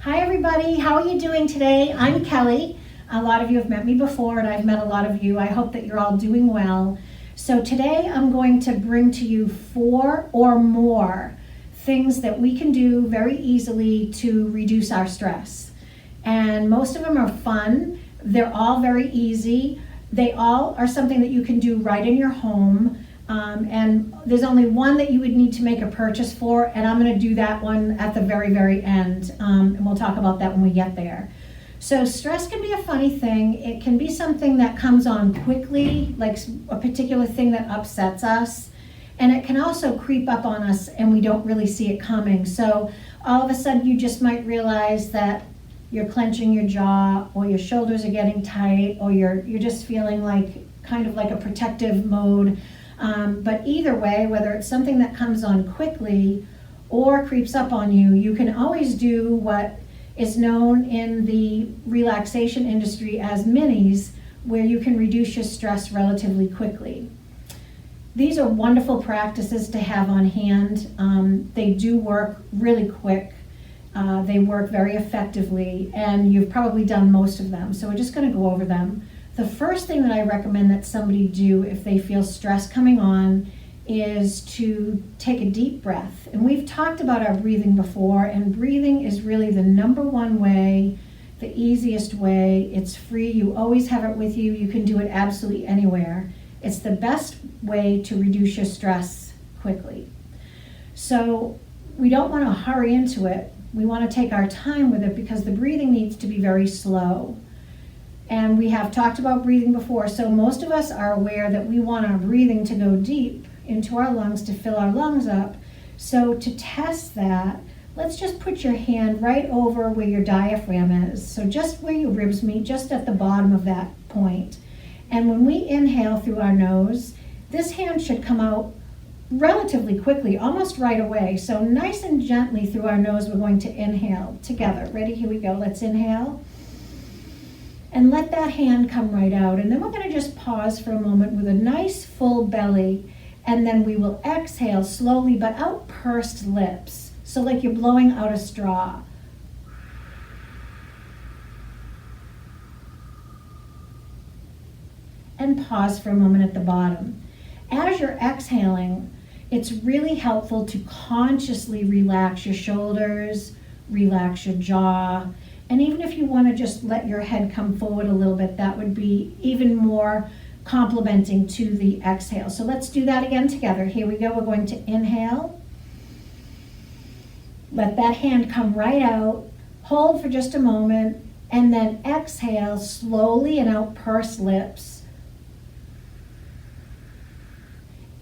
Hi everybody, how are you doing today? I'm Kelly. A lot of you have met me before and I've met a lot of you. I hope that you're all doing well. So today I'm going to bring to you 4 or more things that we can do very easily to reduce our stress. And most of them are fun. They're all very easy. They all are something that you can do right in your home. And there's only one that you would need to make a purchase for, and I'm going to do that one at the very, very end. And we'll talk about that when we get there. So stress can be a funny thing. It can be something that comes on quickly, like a particular thing that upsets us. And it can also creep up on us and we don't really see it coming. So all of a sudden you just might realize that you're clenching your jaw, or your shoulders are getting tight, or you're just feeling like kind of like a protective mode. But either way, whether it's something that comes on quickly or creeps up on you, you can always do what is known in the relaxation industry as minis, where you can reduce your stress relatively quickly. These are wonderful practices to have on hand. They do work really quick. They work very effectively, and you've probably done most of them. So we're just going to go over them. The first thing that I recommend that somebody do if they feel stress coming on is to take a deep breath. And we've talked about our breathing before, and breathing is really the number one way, the easiest way. It's free. You always have it with you. You can do it absolutely anywhere. It's the best way to reduce your stress quickly. So we don't want to hurry into it. We want to take our time with it because the breathing needs to be very slow. And we have talked about breathing before, so most of us are aware that we want our breathing to go deep into our lungs to fill our lungs up. So to test that, let's just put your hand right over where your diaphragm is. So just where your ribs meet, just at the bottom of that point. And when we inhale through our nose, this hand should come out relatively quickly, almost right away. So nice and gently through our nose, we're going to inhale together. Ready? Here we go. Let's inhale. And let that hand come right out. And then we're going to just pause for a moment with a nice full belly. And then we will exhale slowly, but out pursed lips. So like you're blowing out a straw. And pause for a moment at the bottom. As you're exhaling, it's really helpful to consciously relax your shoulders, relax your jaw. And even if you want to just let your head come forward a little bit, that would be even more complementing to the exhale. So let's do that again together. Here we go. We're going to inhale. Let that hand come right out. Hold for just a moment. And then exhale slowly and out pursed lips.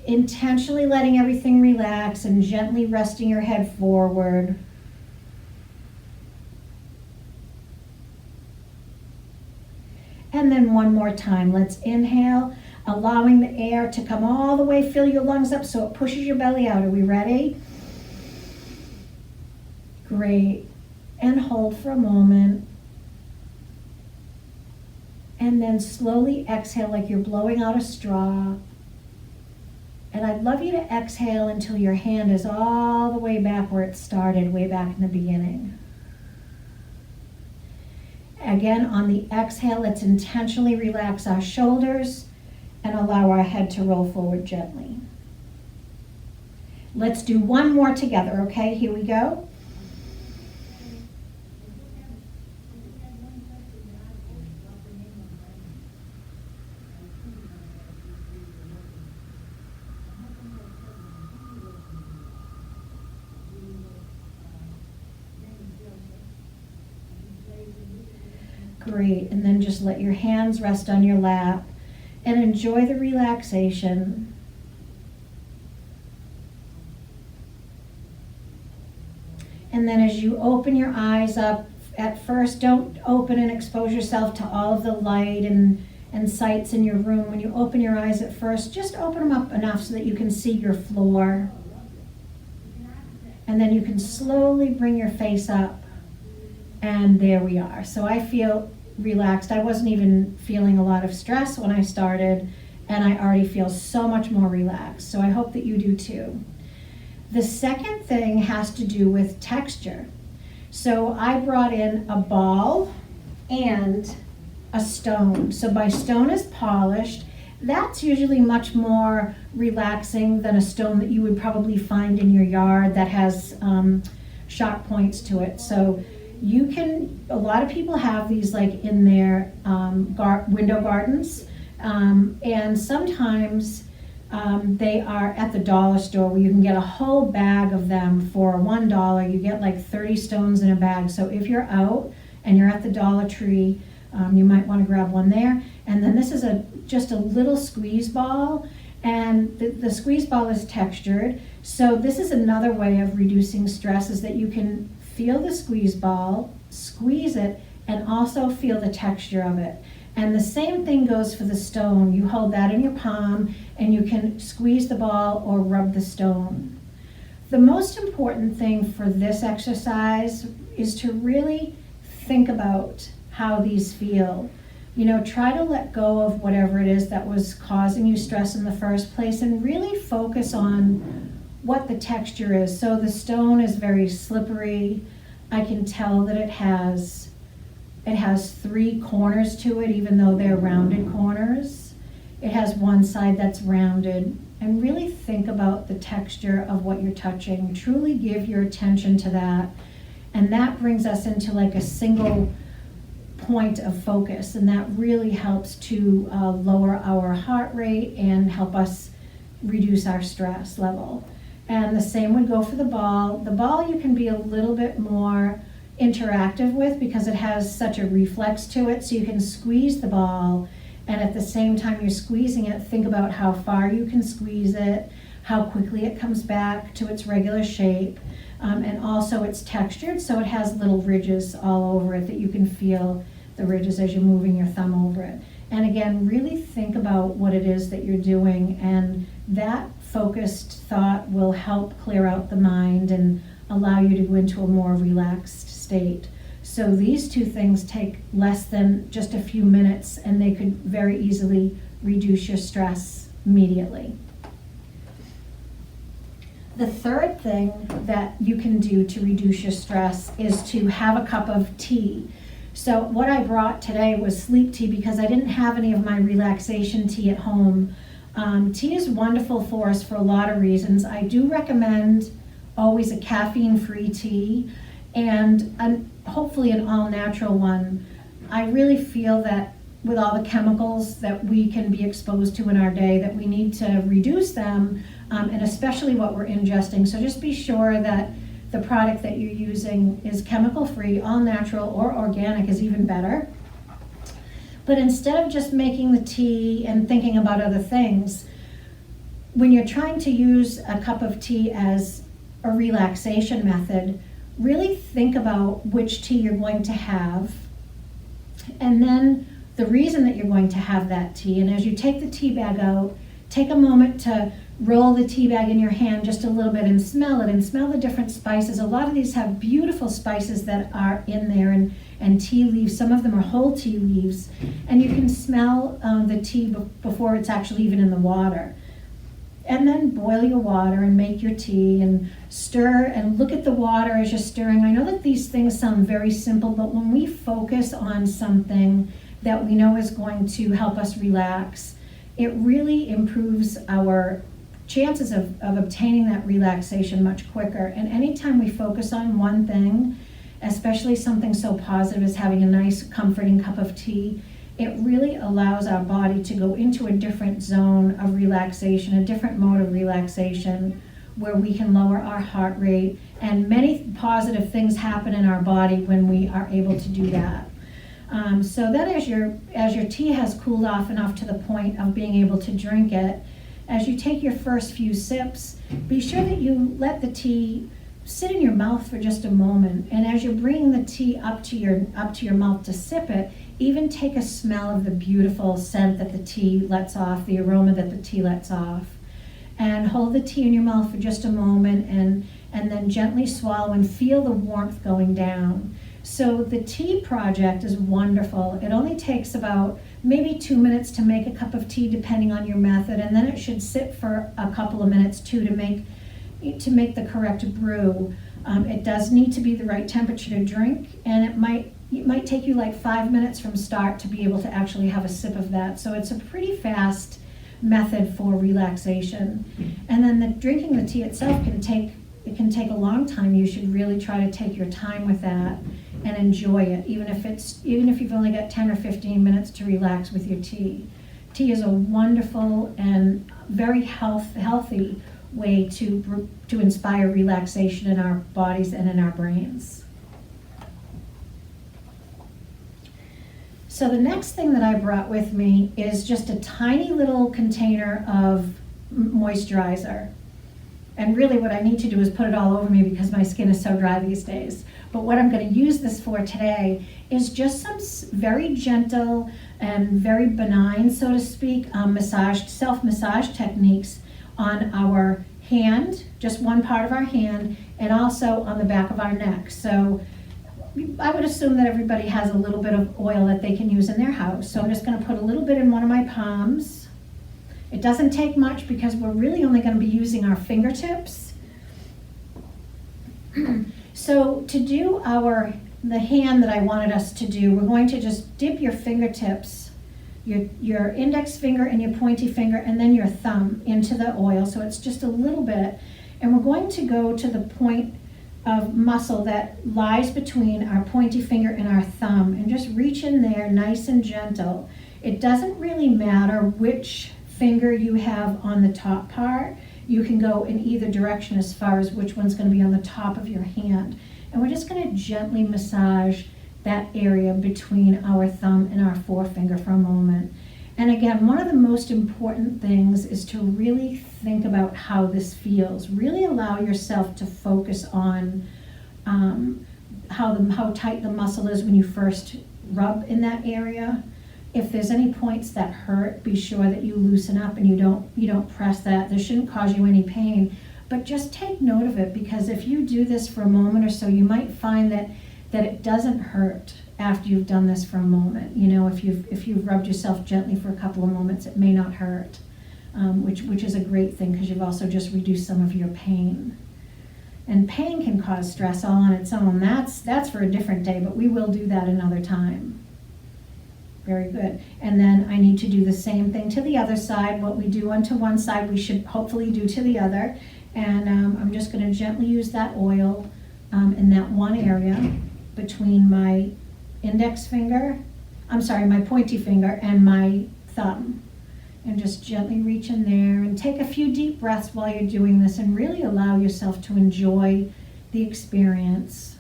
Intentionally letting everything relax and gently resting your head forward. And then one more time, let's inhale, allowing the air to come all the way, fill your lungs up so it pushes your belly out. Are we ready? Great. And hold for a moment. And then slowly exhale like you're blowing out a straw. And I'd love you to exhale until your hand is all the way back where it started, way back in the beginning. Again, on the exhale, let's intentionally relax our shoulders and allow our head to roll forward gently. Let's do one more together, okay? Here we go. Great, and then just let your hands rest on your lap and enjoy the relaxation. And then as you open your eyes up, at first don't open and expose yourself to all of the light and sights in your room. When you open your eyes at first, just open them up enough so that you can see your floor. And then you can slowly bring your face up. And there we are. So I feel relaxed. I wasn't even feeling a lot of stress when I started, and I already feel so much more relaxed. So I hope that you do too. The second thing has to do with texture. So I brought in a ball and a stone. So my stone is polished. That's usually much more relaxing than a stone that you would probably find in your yard that has sharp points to it. So you can, a lot of people have these like in their window gardens, and sometimes they are at the dollar store where you can get a whole bag of them for $1. You get like 30 stones in a bag. So if you're out and you're at the Dollar Tree, you might want to grab one there. And then this is just a little squeeze ball, and the squeeze ball is textured. So this is another way of reducing stress, is that you can feel the squeeze ball, squeeze it, and also feel the texture of it. And the same thing goes for the stone. You hold that in your palm and you can squeeze the ball or rub the stone. The most important thing for this exercise is to really think about how these feel. You know, try to let go of whatever it is that was causing you stress in the first place and really focus on what the texture is. So the stone is very slippery. I can tell that it has 3 corners to it, even though they're rounded corners. It has one side that's rounded. And really think about the texture of what you're touching. Truly give your attention to that. And that brings us into like a single point of focus. And that really helps to lower our heart rate and help us reduce our stress level. And the same would go for the ball. The ball you can be a little bit more interactive with because it has such a reflex to it. So you can squeeze the ball, and at the same time you're squeezing it, think about how far you can squeeze it, how quickly it comes back to its regular shape. And also it's textured, so it has little ridges all over it that you can feel the ridges as you're moving your thumb over it. And again, really think about what it is that you're doing, and that focused thought will help clear out the mind and allow you to go into a more relaxed state. So these 2 things take less than just a few minutes, and they could very easily reduce your stress immediately. The third thing that you can do to reduce your stress is to have a cup of tea. So what I brought today was sleep tea because I didn't have any of my relaxation tea at home. Tea is wonderful for us for a lot of reasons. I do recommend always a caffeine-free tea, and hopefully an all-natural one. I really feel that with all the chemicals that we can be exposed to in our day, that we need to reduce them, and especially what we're ingesting. So just be sure that the product that you're using is chemical-free, all-natural, or organic is even better. But instead of just making the tea and thinking about other things, when you're trying to use a cup of tea as a relaxation method, really think about which tea you're going to have, and then the reason that you're going to have that tea. And as you take the tea bag out, take a moment to roll the tea bag in your hand just a little bit and smell it, and smell the different spices. A lot of these have beautiful spices that are in there, and tea leaves. Some of them are whole tea leaves, and you can smell the tea before it's actually even in the water. And then boil your water and make your tea and stir and look at the water as you're stirring. I know that these things sound very simple, but when we focus on something that we know is going to help us relax, it really improves our chances of obtaining that relaxation much quicker. And anytime we focus on one thing, especially something so positive as having a nice comforting cup of tea, it really allows our body to go into a different zone of relaxation, a different mode of relaxation, where we can lower our heart rate, and many positive things happen in our body when we are able to do that. So then as your tea has cooled off enough to the point of being able to drink it, as you take your first few sips, be sure that you let the tea sit in your mouth for just a moment. And as you're bringing the tea up to your mouth to sip it, even take a smell of the beautiful scent that the tea lets off, the aroma that the tea lets off. And hold the tea in your mouth for just a moment, and then gently swallow and feel the warmth going down. So the tea project is wonderful. It only takes about maybe 2 minutes to make a cup of tea, depending on your method, and then it should sit for a couple of minutes too to make the correct brew. It does need to be the right temperature to drink, and it might take you like 5 minutes from start to be able to actually have a sip of that. So it's a pretty fast method for relaxation. And then drinking the tea itself can take a long time. You should really try to take your time with that and enjoy it, even if you've only got 10 or 15 minutes to relax with your tea. Tea is a wonderful and very healthy way to inspire relaxation in our bodies and in our brains. So the next thing that I brought with me is just a tiny little container of moisturizer. And really what I need to do is put it all over me because my skin is so dry these days. But what I'm going to use this for today is just some very gentle and very benign, so to speak, self-massage techniques on our hand, just one part of our hand, and also on the back of our neck. So I would assume that everybody has a little bit of oil that they can use in their house. So I'm just going to put a little bit in one of my palms. It doesn't take much because we're really only going to be using our fingertips. So to do the hand that I wanted us to do, we're going to just dip your fingertips, your index finger and your pointy finger, and then your thumb into the oil. So it's just a little bit. And we're going to go to the point of muscle that lies between our pointy finger and our thumb, and just reach in there nice and gentle. It doesn't really matter which finger you have on the top part. You can go in either direction as far as which one's going to be on the top of your hand. And we're just going to gently massage that area between our thumb and our forefinger for a moment. And again, one of the most important things is to really think about how this feels. Really allow yourself to focus on how tight the muscle is when you first rub in that area. If there's any points that hurt, be sure that you loosen up and you don't press that. This shouldn't cause you any pain, but just take note of it, because if you do this for a moment or so, you might find that it doesn't hurt after you've done this for a moment. You know, if you've rubbed yourself gently for a couple of moments, it may not hurt, which is a great thing, because you've also just reduced some of your pain. And pain can cause stress all on its own. That's for a different day, but we will do that another time. Very good. And then I need to do the same thing to the other side. What we do onto one side, we should hopefully do to the other. And I'm just going to gently use that oil in that one area between my my pointy finger and my thumb. And just gently reach in there and take a few deep breaths while you're doing this, and really allow yourself to enjoy the experience.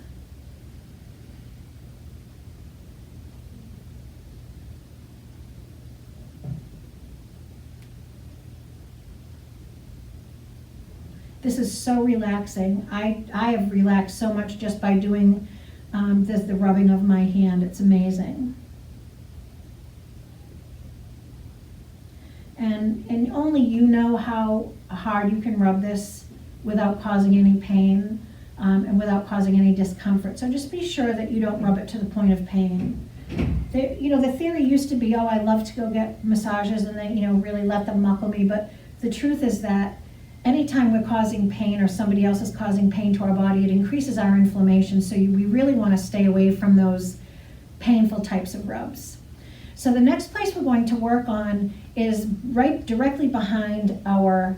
This is so relaxing. I have relaxed so much just by doing the rubbing of my hand. It's amazing. And only you know how hard you can rub this without causing any pain and without causing any discomfort. So just be sure that you don't rub it to the point of pain. The theory used to be, oh, I love to go get massages and they, really let them muckle me. But the truth is that anytime we're causing pain or somebody else is causing pain to our body, it increases our inflammation. So we really want to stay away from those painful types of rubs. So the next place we're going to work on is right directly behind our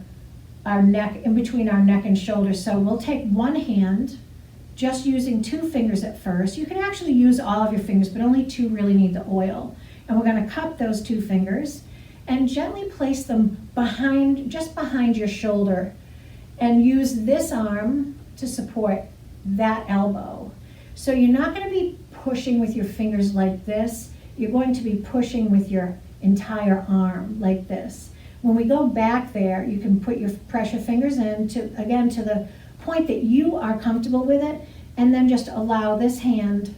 neck, in between our neck and shoulder. So we'll take one hand, just using 2 fingers at first. You can actually use all of your fingers, but only 2 really need the oil. And we're going to cup those 2 fingers and gently place them just behind your shoulder, and use this arm to support that elbow. So you're not going to be pushing with your fingers like this. You're going to be pushing with your entire arm like this. When we go back there, you can press your fingers in to the point that you are comfortable with it, and then just allow this hand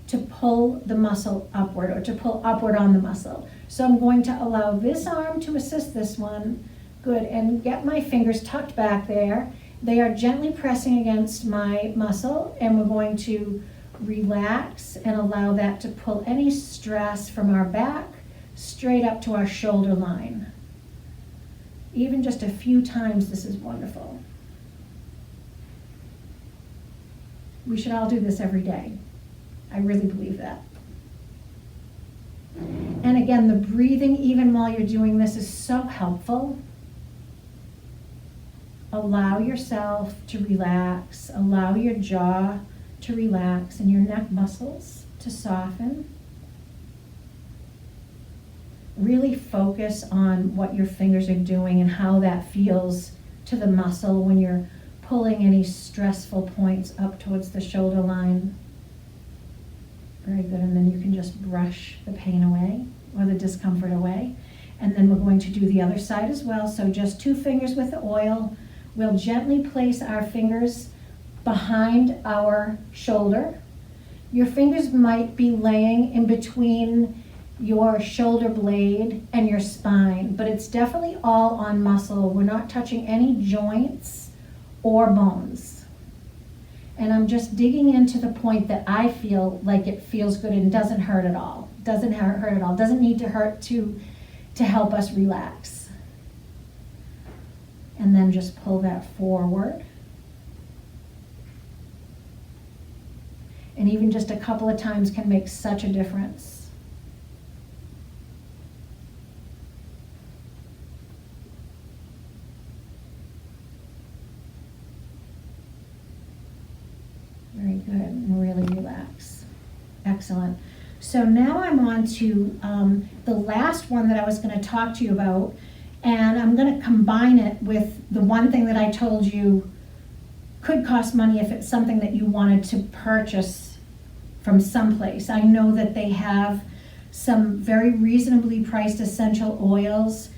to pull the muscle upward, or to pull upward on the muscle. So I'm going to allow this arm to assist this one. Good, and get my fingers tucked back there. They are gently pressing against my muscle, and we're going to relax and allow that to pull any stress from our back straight up to our shoulder line. Even just a few times, this is wonderful. We should all do this every day. I really believe that. And again, the breathing, even while you're doing this, is so helpful. Allow yourself to relax. Allow your jaw to relax and your neck muscles to soften. Really focus on what your fingers are doing and how that feels to the muscle when you're pulling any stressful points up towards the shoulder line. Very good, and then you can just brush the pain away or the discomfort away. And then we're going to do the other side as well. So just 2 fingers with the oil. We'll gently place our fingers behind our shoulder. Your fingers might be laying in between your shoulder blade and your spine, but it's definitely all on muscle. We're not touching any joints or bones. And I'm just digging into the point that I feel like it feels good and doesn't hurt at all. Doesn't hurt at all. Doesn't need to hurt to help us relax. And then just pull that forward. And even just a couple of times can make such a difference. Very good, and really relax. Excellent. So now I'm on to the last one that I was going to talk to you about, and I'm going to combine it with the one thing that I told you could cost money if it's something that you wanted to purchase from someplace. I know that they have some very reasonably priced essential oils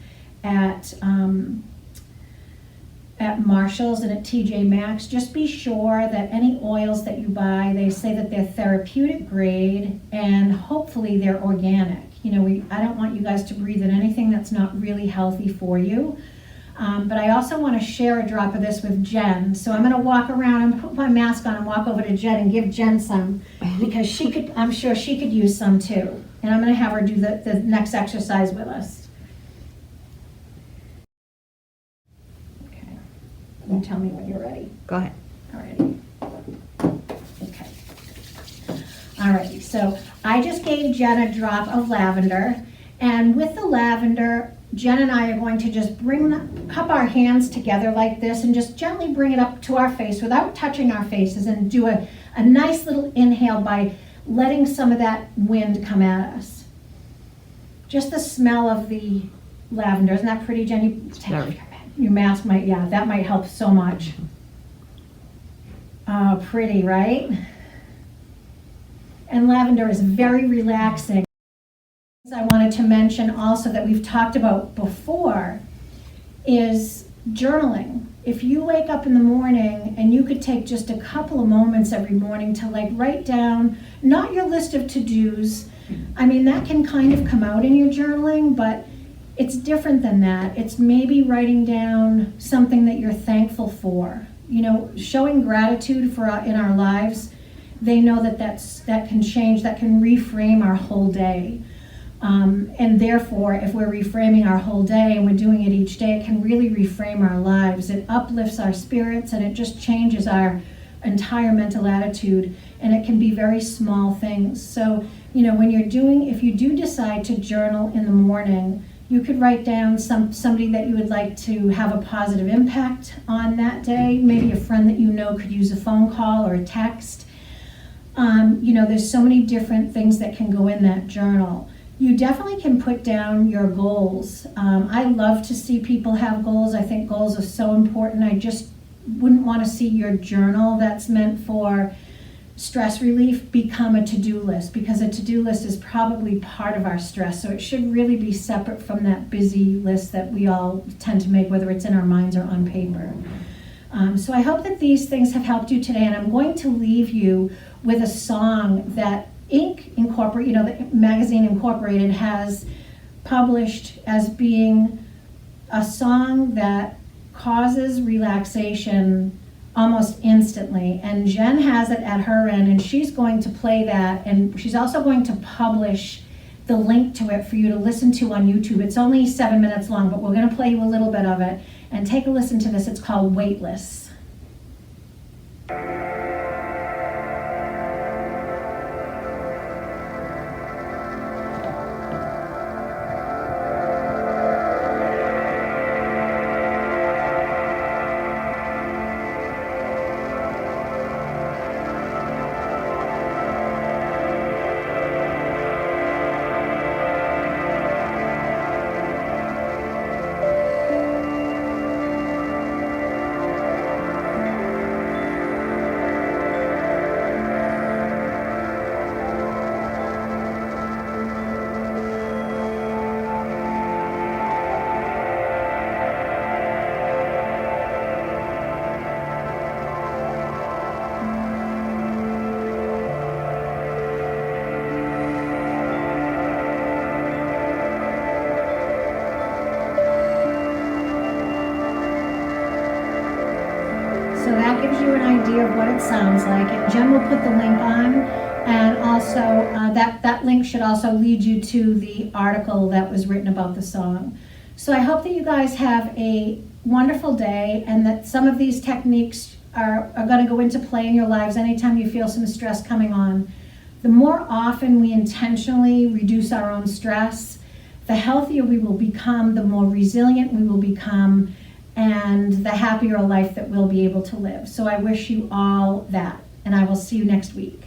at Marshall's and at TJ Maxx. Just be sure that any oils that you buy, they say that they're therapeutic grade and hopefully they're organic. You know, I don't want you guys to breathe in anything that's not really healthy for you. But I also want to share a drop of this with Jen. So I'm going to walk around and put my mask on and walk over to Jen and give Jen some, because I'm sure she could use some too. And I'm going to have her do the next exercise with us. Okay. You tell me when you're ready. Go ahead. All righty. Okay. All righty. So I just gave Jen a drop of lavender. And with the lavender, Jen and I are going to just cup our hands together like this and just gently bring it up to our face without touching our faces, and do a nice little inhale by letting some of that wind come at us. Just the smell of the lavender. Isn't that pretty, Jen? You take off your mask that might help so much. Oh, pretty, right? And lavender is very relaxing. I wanted to mention also that we've talked about before is journaling. If you wake up in the morning and you could take just a couple of moments every morning to write down, not your list of to-dos. I mean, that can kind of come out in your journaling, but it's different than that. It's maybe writing down something that you're thankful for. You know, showing gratitude in our lives. They know that can change, that can reframe our whole day. And therefore, if we're reframing our whole day and we're doing it each day, it can really reframe our lives. It uplifts our spirits and it just changes our entire mental attitude. And it can be very small things. So, you know, if you do decide to journal in the morning, you could write down somebody that you would like to have a positive impact on that day. Maybe a friend that you know could use a phone call or a text. You know, there's so many different things that can go in that journal. You definitely can put down your goals. I love to see people have goals. I think goals are so important. I just wouldn't want to see your journal that's meant for stress relief become a to-do list, because a to-do list is probably part of our stress. So it should really be separate from that busy list that we all tend to make, whether it's in our minds or on paper. So I hope that these things have helped you today, and I'm going to leave you with a song that Inc. Incorporated, the magazine Incorporated has published as being a song that causes relaxation almost instantly. And Jen has it at her end, and she's going to play that, and she's also going to publish the link to it for you to listen to on YouTube. It's only 7 minutes long, but we're going to play you a little bit of it. And take a listen to this. It's called Weightless. that gives you an idea of what it sounds like. And Jen will put the link on, and also that link should also lead you to the article that was written about the song. So I hope that you guys have a wonderful day, and that some of these techniques are going to go into play in your lives anytime you feel some stress coming on. The more often we intentionally reduce our own stress, the healthier we will become, the more resilient we will become, and the happier life that we'll be able to live. So I wish you all that, and I will see you next week.